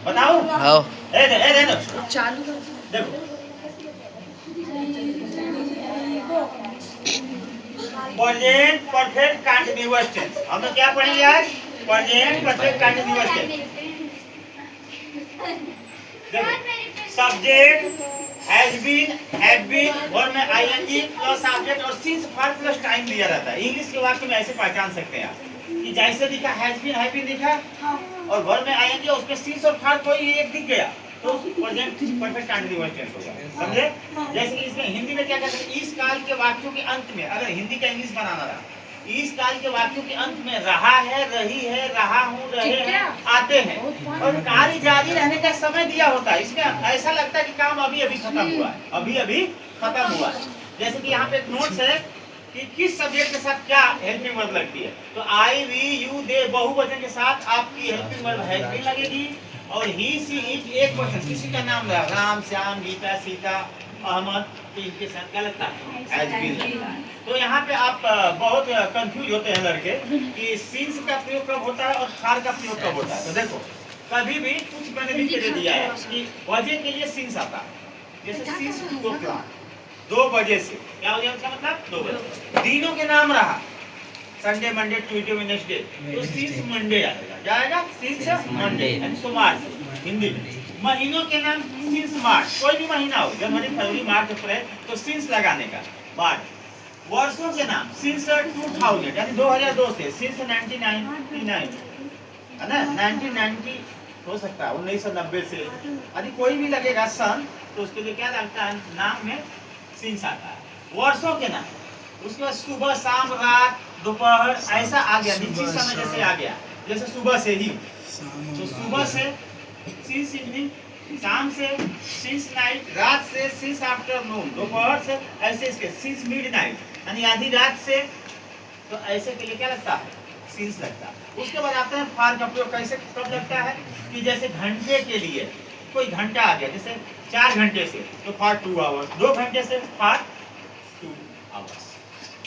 बताओ। हाँ ए दे चालू कर देखो प्रेजेंट परफेक्ट कंटीन्यूअस टेंस। हम लोग क्या पढ़ेंगे आज? Present perfect continuous tense. देखो subject has been, have been, verb में आईएनजी प्लस ऑब्जेक्ट और सिंस फॉर प्लस टाइम दिया रहता है। इंग्लिश के वाक्य में ऐसे पहचान सकते हैं आप कि जैसे लिखा हैज बीन लिखा और वर्ब में आईएनजी और उसमें सिंस और फॉर कोई एक दिख गया तो प्रेजेंट परफेक्ट कंटीन्यूअस टेंस होगा। समझे? जैसे कि इसमें हिंदी में क्या कहते हैं, इस काल के वाक्यों के अंत में, अगर हिंदी का इंग्लिश बनाना रहा, इस काल के वाक्यों के अंत में रहा है, रही है, रहा हूँ, रहे हैं आते हैं और कार्य जारी रहने का समय दिया होता है। इसमें ऐसा लगता है कि काम अभी अभी खत्म हुआ है, अभी अभी खत्म हुआ है। जैसे कि यहाँ पे एक नोट्स है कि किस सब्जेक्ट के साथ क्या हेल्पिंग वर्ब लगती है, तो आई वी यू दे बहुवचन के साथ आपकी हेल्पिंग वर्ब हैज बीन लगेगी और ही सी इट एक पर्सन किसी का नाम रहा, राम, श्याम, गीता, सीता, अहमद, तो इनके साथ क्या लगता है? हैज बीन लगता है। तो यहाँ पे आप बहुत कंफ्यूज होते हैं लड़के कि सिंस का प्रयोग कब होता है और फार का प्रयोग कब होता है। तो देखो कभी भी कुछ मैंने लिख के दिया है कि वजह के लिए सिंस आता है, जैसे सिंस 2 o'clock 2 बजे से, क्या हो गया उसका मतलब 2 बजे। दिनों के नाम रहा संडे, मंडे, ट्यूसडे, वेडनेसडे, तो सिंस मंडे आएगा, जाएगा सिंस मंडे यानी सोमवार से हिंदी में। महीनों के नाम सिंस मार्च, कोई भी महीना हो, जनवरी, फरवरी, मार्च, अप्रैल, तो सिंस लगाने का बाद। वर्षों के नाम सिंस 2000 यानी 2002 से, सिंस 1999 है ना, 1990 हो सकता है 1990 से, यदि कोई भी लगेगा सन तो उसके लिए क्या लगता है, नाम में सिंस आता है। वर्षों के नाम, उसके बाद सुबह, शाम, रात, दोपहर ऐसा आ गया, निश्चित समय जैसे आ गया, जैसे सुबह से ही, तो सुबह से सिंस इवनिंग, शाम से सिंस नाइट, रात से सिंस आफ्टरनून, दोपहर से ऐसे इसके सिंस मिडनाइट यानी आधी रात से, तो ऐसे के लिए क्या लगता है, सिंस लगता है। उसके बाद आते हैं फार का प्रयोग कैसे कब लगता है कि जैसे घंटे के लिए कोई घंटा आ गया, जैसे 4 घंटे से तो फार 2 आवर्स, 2 घंटे से फार 2 आवर्स।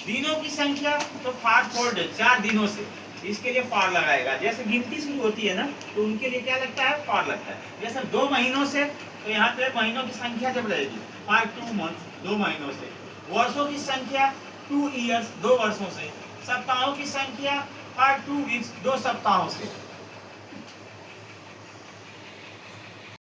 दिनों की संख्या तो फार 4 डेज, 4 दिनों से, इसके लिए फार लगाएगा। जैसे गिनती शुरू होती है ना तो उनके लिए क्या लगता है, फार लगता है। जैसे 2 महीनों से तो यहाँ पे महीनों की संख्या जब रहेगी फार 2 मंथ्स, 2 महीनों से। वर्षों की संख्या 2 इयर्स, 2 वर्षों से। सप्ताहों की संख्या फार 2 वीक्स, 2 सप्ताहों से।